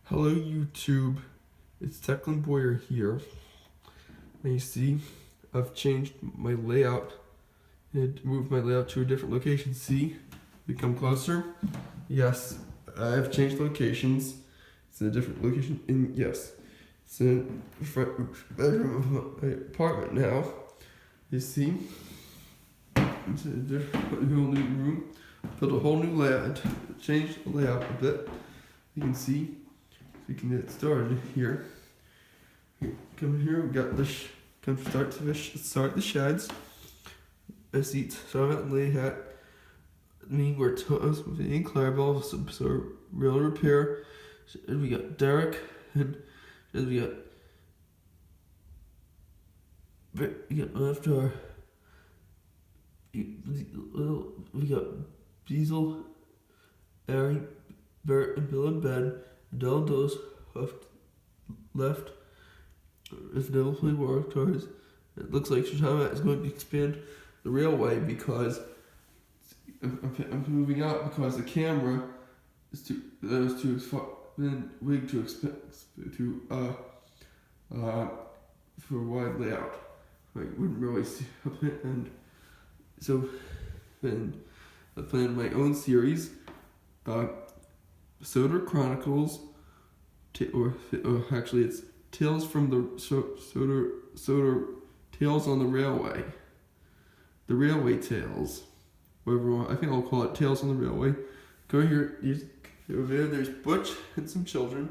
Hello YouTube, it's Techland Boyer here. And you see, I've changed my layout and moved my layout to a different location. See, we come closer. Yes, I've changed locations. It's in a different location. And yes, it's in the front bedroom of my apartment now. You see, it's a whole new room. Built a whole new layout. Changed the layout a bit. You can see. We can get started here. Come here, we got this. Start the sheds. A seat. So I'm at lay hat. Me, we're Thomas, me and Clarabelle. So real repair. And we got Derek, and we got left our. We got Diesel, Barry, Bert, and Bill and Ben. Down those left is no play war cars. It looks like Shotama is going to expand the railway because I'm moving out because the camera is too far big to for wide layout. I wouldn't really see it, and so then I planned my own series. Soder Chronicles, or actually it's Tales from the Soder Tales on the Railway. The Railway Tales. Whatever, I think I'll call it Tales on the Railway. Go here, there's Butch and some children.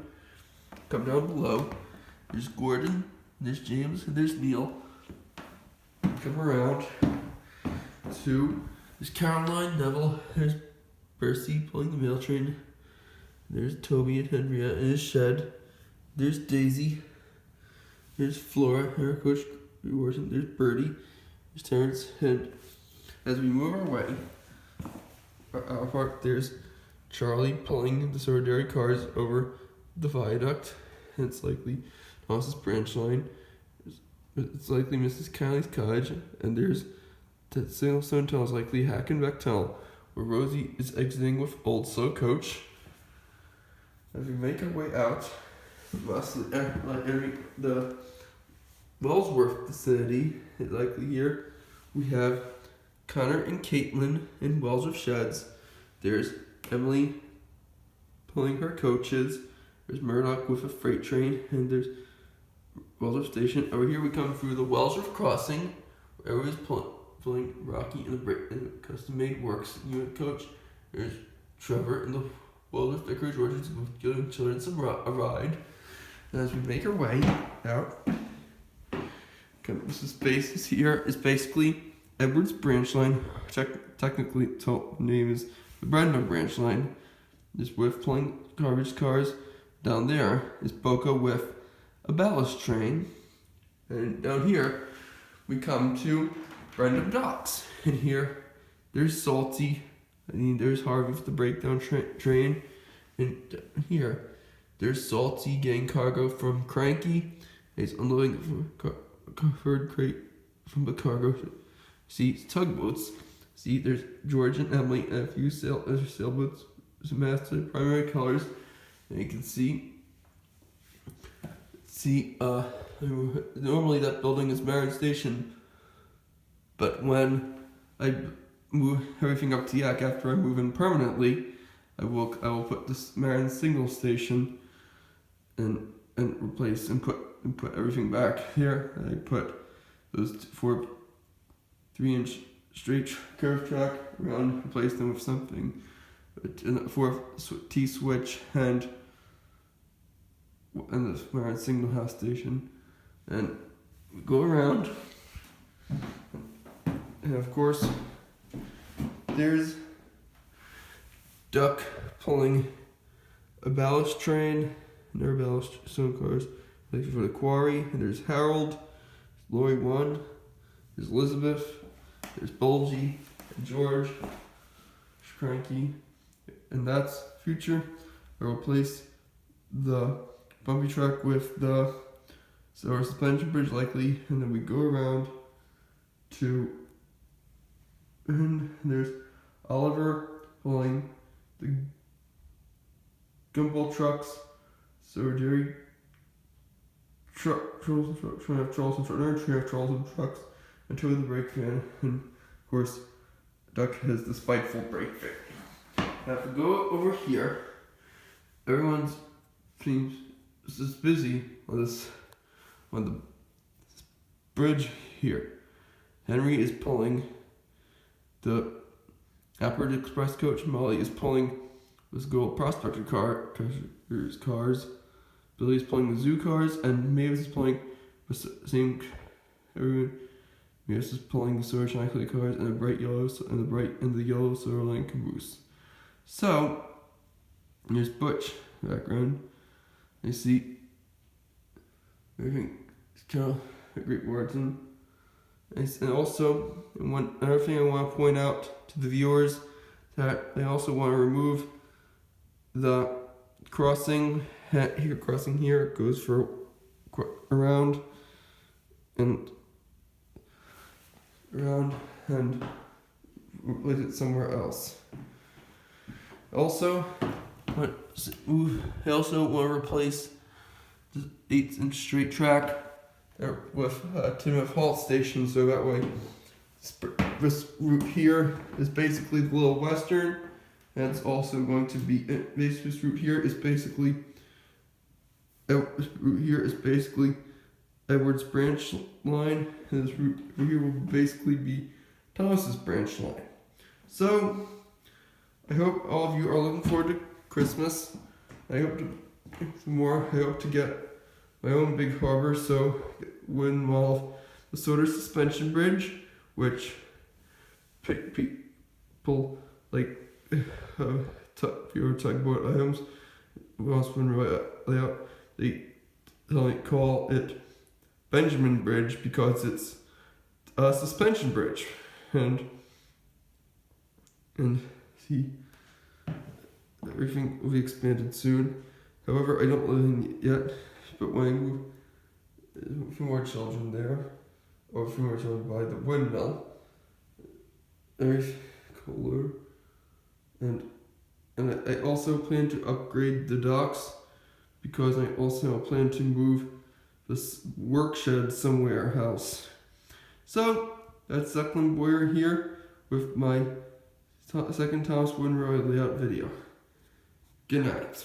Come down below. There's Gordon, there's James, and there's Neil. Come around to, there's Caroline, Neville, there's Percy pulling the mail train. There's Toby and Henrietta in his shed. There's Daisy. There's Flora, her coach. There's Birdie. There's Terrence. And as we move our way apart, there's Charlie pulling the solitary cars over the viaduct. And it's likely Thomas's branch line. It's likely Mrs. Callie's cottage. And there's the single stone tunnel is likely Hackenbeck Tunnel, where Rosie is exiting with Old Slow Coach. As we make our way out, the Wellsworth vicinity is likely here. We have Connor and Caitlin in Wellsworth sheds. There's Emily pulling her coaches. There's Murdoch with a freight train, and there's Wellsworth station. Over here we come through the Wellsworth crossing, where everybody's pulling Rocky in the custom-made works unit coach. There's Trevor in the Wellsworth Vicarage Orchards giving children a ride. And as we make our way out, this space is here is basically Edward's branch line. Technically, the name is the Brenda branch line. Is with pulling garbage cars. Down there is Boca with a ballast train. And down here, we come to Brenda Docks. And here, there's Salty. There's Harvey with the breakdown train. And here, there's Salty getting cargo from Cranky. He's unloading the covered crate from the cargo. See, tugboats. See, there's George and Emily and a few sailboats. Some master primary colors. And you can see, normally that building is Marin Station. But when I move everything up to Yak after I move in permanently, I will put this Marin Signal Station and replace and put everything back here. And I put those 4 3-inch straight curved track around, replace them with something, for T switch and the Marin Signal House Station, and go around. And of course, there's Duck pulling a ballast train, and their ballast stone cars for the quarry. And there's Harold, Lori 1, there's Elizabeth, there's Bulgy, and George, Cranky, and that's future. I will replace the bumpy truck with the suspension bridge likely, and then we go around to, and there's Oliver pulling the gumball trucks, dairy trolls and trucks, we have trolls and trucks, we have trolls and trucks, and two of the brake van, and of course, Duck has the spiteful brake van. Now if we go over here, everyone seems just busy on the bridge here. Henry is pulling the Appert Express coach. Molly is pulling this gold prospector cars. Billy's pulling the zoo cars, and Mavis is pulling the same. Everyone. Mavis is pulling the Solar Shine Clay cars and the yellow Solar Line caboose. So there's Butch in the background. I see everything. Carol, Great Martin. And also, another thing I want to point out to the viewers, that I also want to remove the crossing here. Crossing here goes for around and replace it somewhere else. Also, I also want to replace the 8-inch straight track with a Timoth halt station, so that way this route here is basically the Little Western, and it's also going to be this route here is basically Edward's branch line, and this route here will basically be Thomas's branch line. So I hope all of you are looking forward to Christmas. I hope to get my own big harbor, so would involve the Soda Suspension Bridge, which people like pure tugboat items layout, they call it Benjamin Bridge because it's a suspension bridge, and see, everything will be expanded soon. However, I don't live in it yet, but when I move a few more children there, or a few more children by the windmill, there's cooler, and I also plan to upgrade the docks, because I also plan to move this work shed somewhere else. So that's Declan Boyer here with my second Thomas Wooden Railway layout video. Good night.